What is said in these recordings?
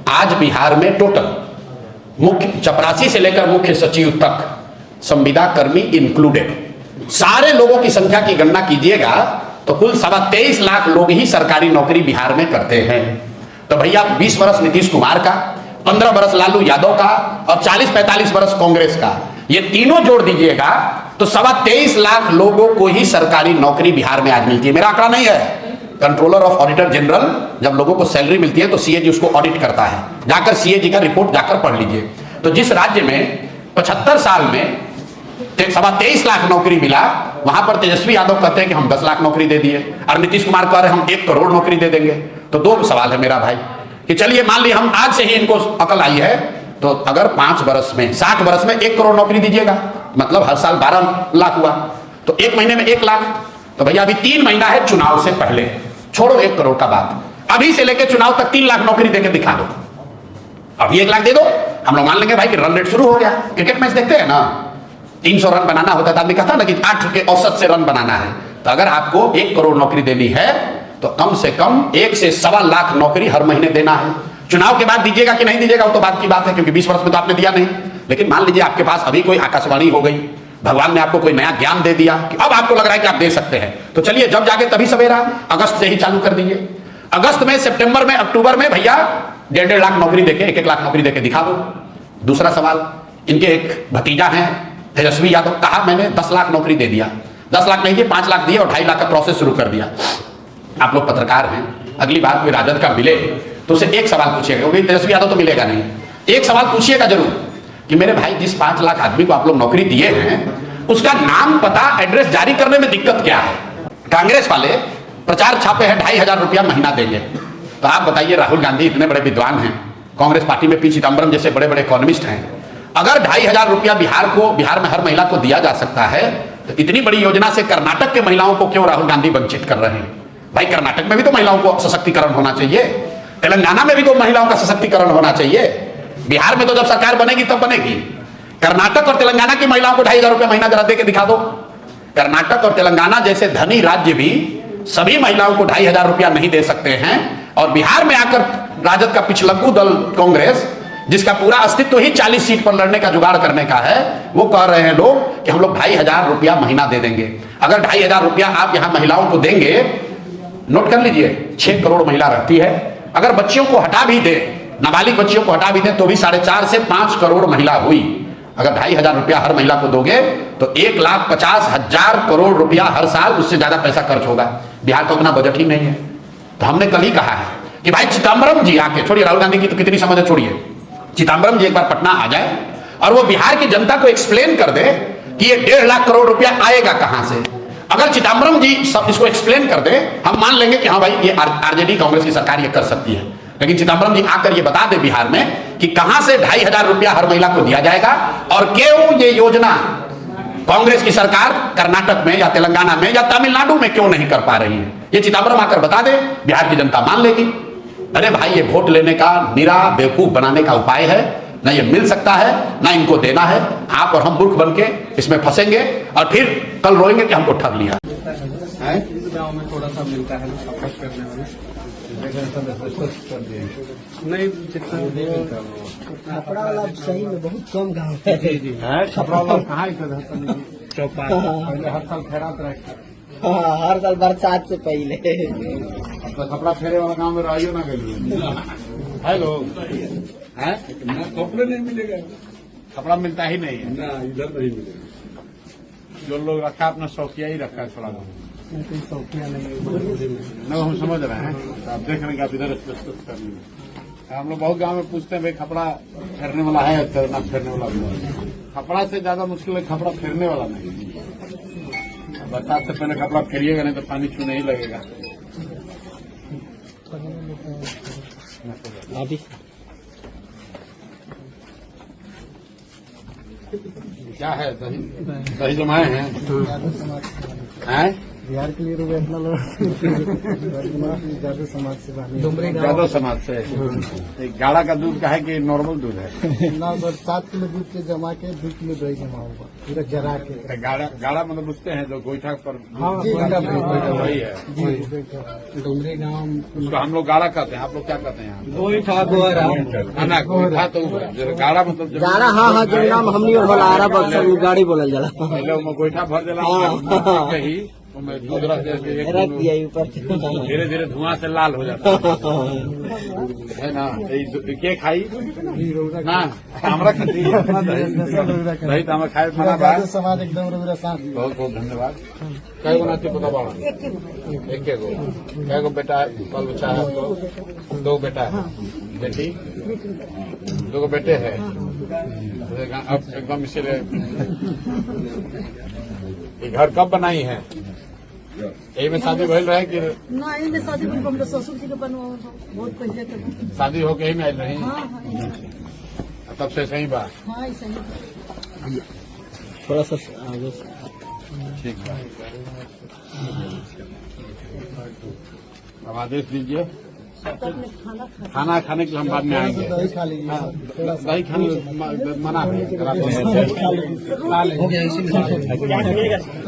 आज बिहार में टोटल मुख्य चपरासी से लेकर मुख्य सचिव तक, संविदा कर्मी इंक्लूडेड, सारे लोगों की संख्या की गणना कीजिएगा तो कुल 23.25 लाख लोग ही सरकारी नौकरी बिहार में करते हैं। तो भैया 20 वर्ष नीतीश कुमार का, 15 वर्ष लालू यादव का और 40-45 वर्ष कांग्रेस का, ये तीनों जोड़ दीजिएगा तो 23.25 लाख लोगों को ही सरकारी नौकरी बिहार में आज मिलती है। मेरा आंकड़ा नहीं है, कंट्रोलर ऑफ ऑडिटर जनरल जब लोगों को सैलरी मिलती है तो सीएजी उसको ऑडिट करता है, जाकर सीएजी का रिपोर्ट जाकर पढ़ लीजिए। तो जिस राज्य में 75 साल में 23.25 लाख नौकरी मिला, वहां पर तेजस्वी यादव कहते हैं कि हम 10 लाख नौकरी दे दिए और नीतीश कुमार कह रहे हैं हम 1 करोड़ नौकरी दे देंगे। तो दो सवाल है मेरा भाई कि चलिए मान ली हम आज से ही इनको अकल आई है, तो अगर 5 वर्ष में 60 वर्ष में 1 करोड़ नौकरी दीजिएगा, मतलब हर साल 12 लाख हुआ, तो 1 महीने में 1 लाख। तो भैया अभी 3 महीना है चुनाव से पहले, छोड़ो 1 करोड़ का बात, अभी से लेकर चुनाव तक 3 लाख नौकरी देकर दिखा दो। अभी 1 लाख दे दो, हम लोग मान लेंगे भाई कि रन रेट शुरू हो गया। क्रिकेट मैच देखते हैं ना, 300 रन बनाना होता है, आदमी कहता है ना कि 8 के औसत से रन बनाना है। तो अगर आपको 1 करोड़ नौकरी देनी है तो कम से कम 1 से 1.25 लाख नौकरी हर महीने देना है। चुनाव के बाद दीजिएगा कि नहीं दीजिएगा वो तो बात की बात है, क्योंकि 20 वर्ष में तो आपने दिया नहीं। लेकिन मान लीजिए आपके पास अभी कोई आकाशवाणी हो गई, भगवान ने आपको कोई नया ज्ञान दे दिया कि अब आपको लग रहा है कि आप दे सकते हैं, तो चलिए जब जाके तभी सवेरा, अगस्त से ही चालू कर दीजिए। अगस्त में, सितंबर में, अक्टूबर में भैया 1.5 लाख नौकरी देके, 1 लाख नौकरी देके दिखा दो। दूसरा सवाल, इनके एक भतीजा हैं तेजस्वी यादव, कहा मैंने 10 लाख नौकरी दे दिया, 10 लाख नहीं दिए 5 लाख दिए और 2.5 लाख का प्रोसेस शुरू कर दिया। आप लोग पत्रकार हैं, अगली बार कोई राजद का मिले तो उसे एक सवाल पूछिएगा, क्योंकि तेजस्वी यादव तो मिलेगा नहीं, एक सवाल पूछिएगा जरूर कि मेरे भाई जिस 5 लाख आदमी को आप लोग नौकरी दिए हैं उसका नाम पता एड्रेस जारी करने में दिक्कत क्या है। कांग्रेस वाले प्रचार छापे हैं 2,500 रुपया महीना देंगे। तो आप बताइए, राहुल गांधी इतने बड़े विद्वान हैं, कांग्रेस पार्टी में पी चिदम्बरम जैसे बड़े बड़े इकोनॉमिस्ट हैं, अगर 2,500 रुपया बिहार में हर महिला को दिया जा सकता है तो इतनी बड़ी योजना से कर्नाटक के महिलाओं को क्यों राहुल गांधी वंचित कर रहे हैं? भाई कर्नाटक में भी तो महिलाओं को सशक्तिकरण होना चाहिए, तेलंगाना में भी तो महिलाओं का सशक्तिकरण होना चाहिए। बिहार में तो जब सरकार बनेगी तब बनेगी। कर्नाटक और तेलंगाना की महिलाओं को 2,500 रुपया महीना जरा दे के दिखा दो। कर्नाटक और तेलंगाना जैसे धनी राज्य भी सभी महिलाओं को 2,500 रुपया नहीं दे सकते हैं, और बिहार में आकर राजद का पिछलग्गू दल कांग्रेस, जिसका पूरा अस्तित्व ही 40 सीट पर लड़ने का जुगाड़ करने का है, वो कह रहे हैं लोग कि हम लोग 2,500 रुपया महीना दे देंगे। अगर 2,500 रुपया आप यहां महिलाओं को देंगे, नोट कर लीजिए 6 करोड़ महिला रहती है, अगर बच्चियों को हटा भी दे, नाबालिग बच्चियों को हटा भी दे तो भी 4.5 से 5 करोड़ महिला हुई। अगर 2,500 रुपया हर महिला को दोगे तो 1,50,000 करोड़ रुपया हर साल, उससे ज्यादा पैसा खर्च होगा। बिहार का उतना बजट ही नहीं है। तो हमने कल ही कहा है कि भाई चिदम्बरम जी आके, छोड़िए राहुल गांधी की तो कितनी समझ है, छोड़िए, चिदम्बरम जी एक बार पटना आ जाए और वो बिहार की जनता को एक्सप्लेन कर दे कि ये 1.5 लाख करोड़ रुपया आएगा कहां से। अगर चिदम्बरम जी सब इसको एक्सप्लेन कर दे, हम मान लेंगे कि हाँ भाई ये आरजेडी कांग्रेस की सरकार ये कर सकती है। लेकिन चिदम्बरम जी आकर ये बता दे बिहार में कि कहां से 2,500 रुपया हर महिला को दिया जाएगा और क्यों ये योजना कांग्रेस की सरकार कर्नाटक में या तेलंगाना में या तमिलनाडु में क्यों नहीं कर पा रही है। ये चिदम्बरम आकर बता दे, बिहार की जनता मान लेगी। अरे भाई ये वोट लेने का निरा बेवकूफ बनाने का उपाय है, ना ये मिल सकता है ना इनको देना है। आप और हम मूर्ख बन के इसमें फंसेंगे और फिर कल रोएंगे कि हमको ठग लिया। गाँव में थोड़ा सा मिलता है सपोर्ट करने वाले, नहीं जितना कपड़ा वाला सही में बहुत कम गाँव है। जी जी कपड़ा वाला कहाँ चौपाल पहले हर साल फेरात रहे। हाँ, हर साल बरसात से पहले तो कपड़ा फेरे वाला गाँव में रहियो ना गई है लोग हैं, कपड़े नहीं मिलेगा, कपड़ा मिलता ही नहीं है ना, इधर नहीं मिलेगा। जो लोग रखा अपना शौकिया ही रखा है थोड़ा बहुत, शौकिया नहीं। न हम समझ रहे हैं। तो आप देख रहे हैं कि आप इधर स्पष्ट कर लीजिए। हम लोग बहुत गांव में पूछते हैं भाई कपड़ा फेरने वाला है, ना फेरने वाला भी। कपड़ा से ज्यादा मुश्किल है कपड़ा फेरने वाला नहीं। बरसात से पहले कपड़ा फेरिएगा नहीं तो पानी छूने ही लगेगा। क्या है, दही जमाए हैं बिहार के लिए रुपये इतना जादू समाज से यादव समाज से एक गाड़ा का दूध का है कि नॉर्मल दूध है? ना सर 7 किलो दूध के जमा के 2 किलो दही जमा होगा पूरा जरा के। गाड़ा मतलब बुझते हैं जो गोईठा पर वही है। डुमरी गाँव उसको हम लोग गाड़ा कहते हैं, आप लोग क्या कहते हैं? गोईठा गोहरा ना गोईठा तो गाड़ा मतलब गाड़ा। हाँ हाँ जो नाम हमनी और बोला आरा बक्सर में गाड़ी बोलल जाला। पहले वो गोईठा भर देला कहीं उसमें दूध रख दिया ऊपर धीरे धीरे धुआं से लाल हो जाता है ना। के खाई ना हमरा खाती नहीं तो हमें खाए मना बा समाज एकदम रुबरा साथ। बहुत बहुत धन्यवाद। कई गो नाती पता बाड़ा? एक गो। कई गो बेटा बाल बच्चा है आपको? 2 बेटा है, बेटी 2 गो बेटे हैं। अब एकदम इसीलिए ये घर कब बनाई है? यही में शादी भइल रहे कि ना यही में शादी भइल हम ससुर जी के बनवा बहुत पहले के। शादी होके यही में आयल रही? हाँ तब से सही बात। हाँ ऐसा ही। थोड़ा सा आगे ठीक है, अब आदेश दीजिए। खाना खाने के लिए हम बाद में आएंगे। दही खा लीजिए। दही खाने मना है।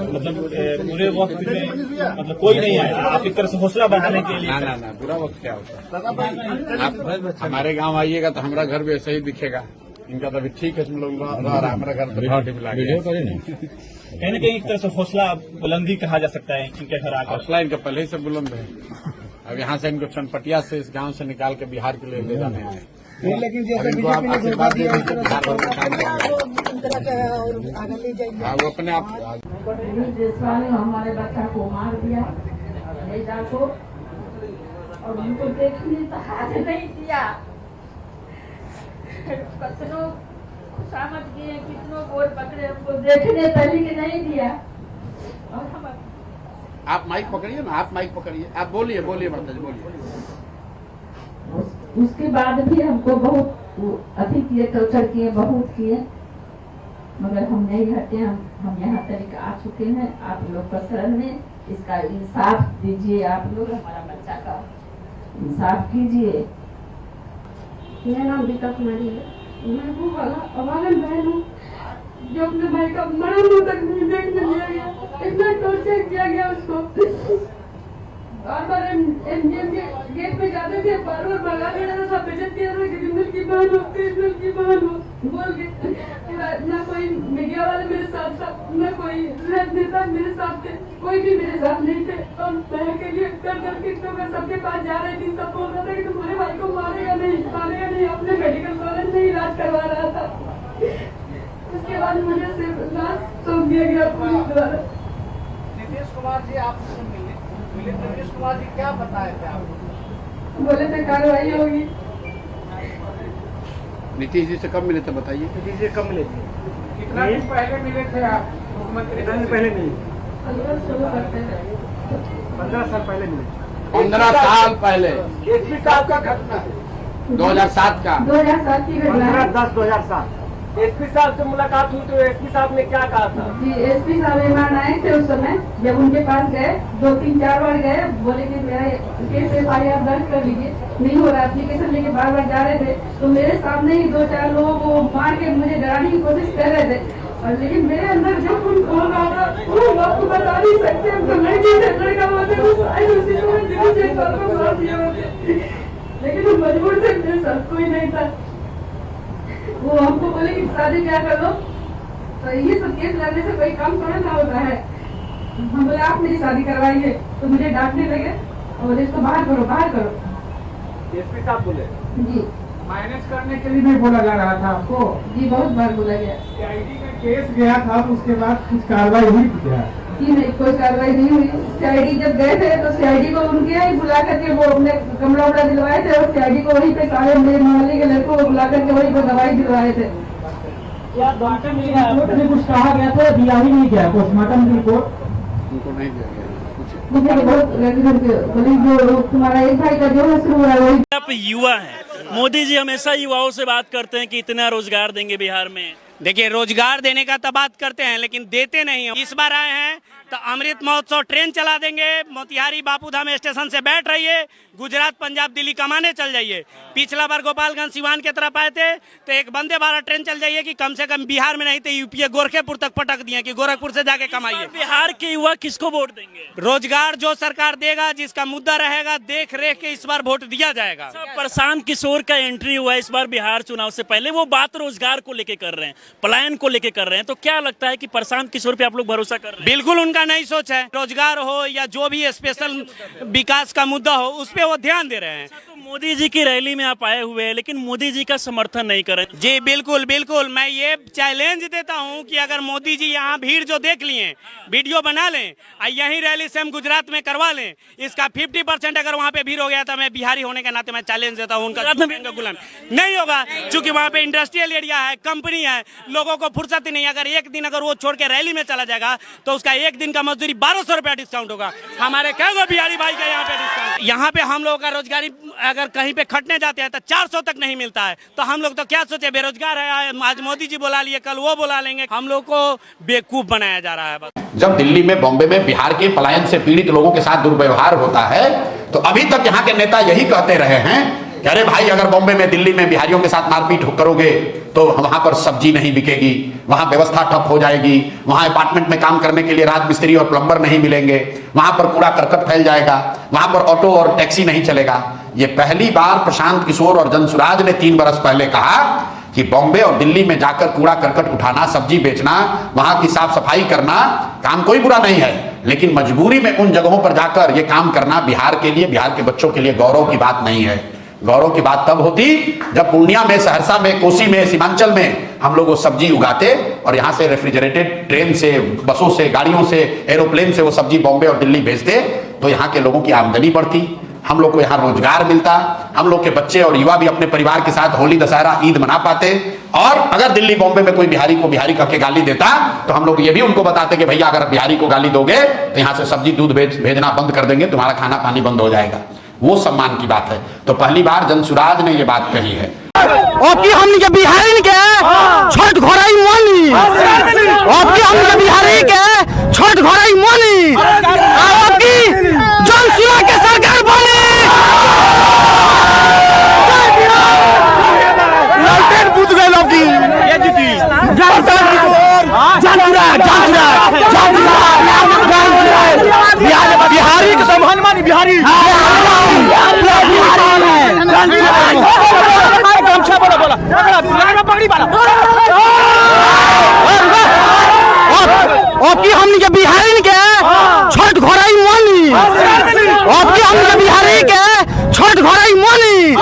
मतलब पूरे वक्त में मतलब कोई नहीं आया, आप एक तरह से हौसला बढ़ाने के लिए। ना बुरा वक्त क्या होता है? आप हमारे गांव आइएगा तो हमारा घर भी ऐसे ही दिखेगा। इनका तो अभी ठीक है, हम लोग रह रहा, हमारा घर तो भाव टिप लागे। कहीं न कहीं एक तरह से हौसला बुलंदी कहा जा सकता है इनके घर आकर। हौसला इनका पहले ही से बुलंद है। अब यहाँ से इनको चनपटिया से इस गांव से निकाल के बिहार के लिए ले जाने आए। लेकिन जैसे इनको आप आशीर्वाद दे दीजिए, बिहार भर में काम करेंगे। और आगे ले जाएंगे। हाँ, वो अपने आप देशवाल ने हमारे बच्चा को मार दिया बेटा को, और उनको देखने तो हाथ नहीं दिया। कितनों समझ गए, कितनों गोर पकड़े, हमको देखने तक नहीं दिया। और हम आप माइक पकड़िए ना, आप माइक पकड़िए, आप बोलिए माता जी बोलिए। उसके बाद भी हमको बहुत अधिक किए, टॉर्चर किए, बहुत किए, मगर हम नहीं हटे। हम यहाँ तक आ चुके हैं। आप लोग का शरण में इसका इंसाफ दीजिए। आप लोग हमारा बच्चा का इंसाफ कीजिए। मेरा नाम दीपा कुमारी है। मैं वो वाला अभागन बहन हूँ जो अपने भाई का मरण तक नहीं देखने दिया गया। इतना टॉर्चर किया गया उसको। बार बार एमजीएम के गेट पे जाते थे, बार बार भगा के जाता था, बेइज्जत किया था कि क्रिमिनल की बहन हो, क्रिमिनल की बहन हो बोल के। ना कोई मीडिया वाले मेरे साथ था, ना कोई राजनेता मेरे साथ थे, कोई भी मेरे साथ नहीं थे। और बहन के लिए कर कितनों का सबके पास जा रही थी, सब बोल रहा था कि तुम्हारे भाई को मारेगा नहीं, अपने मेडिकल कॉलेज में इलाज करवा रहा था। उसके बाद मुझे सिर्फ लाश सौंप दिया गया पुलिस द्वारा। नीतीश कुमार जी आपसे मिले, नीतीश कुमार जी क्या बताए थे आपको? बोले थे कार्रवाई होगी। नीतीश जी से कब मिले थे बताइए? नीतीश जी कब मिले थे? कितना दिन पहले मिले थे आप मुख्यमंत्री? कितना दिन पहले मिले? 15 साल पहले मिले। 15 साल पहले। एसपी साहब का घटना है 2007 का। 2007 की घटना है। 15/10/2007 एसपी साहब से मुलाकात हुई तो एसपी साहब ने क्या कहा था? जी एसपी साहब ईमान आए थे उस समय। जब उनके पास गए 2-3-4 बार गए, बोले कि मेरा केस FIR दर्ज कर लीजिए। नहीं हो रहा, एप्लीकेशन लेके बार बार जा रहे थे। तो मेरे सामने ही 2-4 लोगों को मार के मुझे डराने की कोशिश कर रहे थे। और लेकिन मेरे अंदर जो खून खोल रहा था वो हम आपको बता नहीं सकते। हम तो लड़के थे, लड़का होते तो शायद उसी समय दिल्ली से मार दिए होते, लेकिन हम मजबूर थे, मेरे साथ कोई नहीं था। वो हमको बोले कि शादी ब्याह कर लो, तो ये सब केस लड़ने से कोई काम थोड़ा ना होता है। हम बोले आप मेरी शादी करवाइए, तो मुझे डांटने लगे और इसको बाहर करो। एसपी साहब बोले जी माइनस करने के लिए भी बोला जा रहा था आपको? जी बहुत बार बोला गया। सीआईडी का केस गया था, उसके बाद कुछ कार्रवाई हुई क्या? जी नहीं, कोई कार्रवाई नहीं हुई। सीआईडी जब गए थे तो सीआईडी को उनके यहाँ ही बुला करके वो अपने कमरा उमरा दिलवाए थे, और सीआईडी को वहीं पे सारे मेरे मोहल्ले के लड़कों को बुला करके वहीं पे दवाई दिलवाए थे। क्या डॉक्टर ने कुछ कहा गया था, दिया ही नहीं गया पोस्टमार्टम रिपोर्ट? उनको नहीं दिया गया कुछ। मुझे बहुत बोली जो तुम्हारा एक भाई का जो है शुरू हुआ है वही। आप युवा हैं, मोदी जी हमेशा युवाओं से बात करते हैं कि इतना रोजगार देंगे बिहार में। देखिए रोजगार देने का तो बात करते हैं लेकिन देते नहीं हैं। इस बार आए हैं तो अमृत महोत्सव ट्रेन चला देंगे, मोतिहारी बापूधाम स्टेशन से बैठ रहिए, गुजरात पंजाब दिल्ली कमाने चल जाइए। पिछला बार गोपालगंज सिवान की तरफ आए थे तो एक वंदे भारत ट्रेन चल जाइए कि कम से कम बिहार में नहीं तो यूपी गोरखपुर तक पटक दिए कि गोरखपुर से जाके कमाइए। बिहार के युवा किसको वोट देंगे? रोजगार जो सरकार देगा, जिसका मुद्दा रहेगा, देख रेख के इस बार वोट दिया जाएगा। प्रशांत किशोर का एंट्री हुआ है इस बार बिहार चुनाव से पहले, वो बात रोजगार को लेके कर रहे हैं, पलायन को लेके कर रहे हैं, तो क्या लगता है कि प्रशांत किशोर पे आप लोग भरोसा कर रहे हैं? बिल्कुल उनका नहीं सोच है। रोजगार हो या जो भी स्पेशल विकास का मुद्दा हो उस पर वो ध्यान दे रहे हैं। तो मोदी जी की रैली में आप आए हुए हैं लेकिन मोदी जी का समर्थन नहीं कर रहे। जी बिल्कुल बिल्कुल, मैं ये चैलेंज देता हूं कि अगर मोदी जी यहाँ भीड़ जो देख लिए वीडियो बना लें और यही रैली से हम गुजरात में करवा लें, इसका 50% अगर वहाँ पे भीड़ हो गया तो मैं बिहारी होने के नाते मैं चैलेंज देता हूँ उनका गुलाम नहीं होगा, क्योंकि वहाँ पे इंडस्ट्रियल एरिया है, कंपनी है, लोगों को फुर्सत ही नहीं। अगर एक दिन अगर वो छोड़ के रैली में चला जाएगा तो उसका एक दिन का मजदूरी 1200 रुपया डिस्काउंट होगा। हमारे क्या बिहारी भाई का यहाँ पे डिस्काउंट, यहाँ पे हम लोगों का रोजगारी अगर कहीं पे खटने जाते हैं तो 400 तक नहीं मिलता है, तो हम लोग तो क्या सोचे बेरोजगार है, आज मोदी जी बुला लिए कल वो बुला लेंगे, हम लोग को बेवकूफ बनाया जा रहा है बस। जब दिल्ली में, बॉम्बे में बिहार के पलायन से पीड़ित लोगों के साथ दुर्व्यवहार होता है तो अभी तक यहाँ के नेता यही कहते रहे हैं कि अरे भाई अगर बॉम्बे में, दिल्ली में बिहारियों के साथ मारपीट करोगे तो वहां पर सब्जी नहीं बिकेगी, वहां व्यवस्था ठप हो जाएगी, वहां अपार्टमेंट में काम करने के लिए राज मिस्त्री और प्लम्बर नहीं मिलेंगे, वहां पर कूड़ा करकट फैल जाएगा, वहां पर ऑटो और टैक्सी नहीं चलेगा। ये पहली बार प्रशांत किशोर और जनसुराज ने 3 बरस पहले कहा कि बॉम्बे और दिल्ली में जाकर कूड़ा करकट उठाना, सब्जी बेचना, वहां की साफ सफाई करना काम कोई बुरा नहीं है, लेकिन मजबूरी में उन जगहों पर जाकर ये काम करना बिहार के लिए, बिहार के बच्चों के लिए गौरव की बात नहीं है। गौरव की बात तब होती जब पूर्णिया में, सहरसा में, कोसी में, सीमांचल में हम लोग वो सब्जी उगाते और यहाँ से रेफ्रिजरेटेड ट्रेन से, बसों से, गाड़ियों से, एरोप्लेन से वो सब्जी बॉम्बे और दिल्ली भेजते तो यहाँ के लोगों की आमदनी बढ़ती, हम लोग को यहाँ रोजगार मिलता, हम लोग के बच्चे और युवा भी अपने परिवार के साथ होली, दशहरा, ईद मना पाते। और अगर दिल्ली बॉम्बे में कोई बिहारी को बिहारी कह के गाली देता तो हम लोग ये भी उनको बताते कि भैया अगर बिहारी को गाली दोगे तो यहाँ से सब्जी दूध भेजना बंद कर देंगे, तुम्हारा खाना पानी बंद हो जाएगा। वो सम्मान की बात है। तो पहली बार जनसुराज ने ये बात कही है। हमने के बिहारी के छोट घोड़ाई मोनी, हमने के बिहारी के छोट घोड़ाई मोनी, जनसुरा के सरकार बनी, लालटेन बुझ गए लोग ये जीती बिहारी के सम्मान मानी, बिहारी हमने के बिहारी के छोट घोड़ाई मोनी, हमने के बिहारी के छोट घोड़ाई मोनी,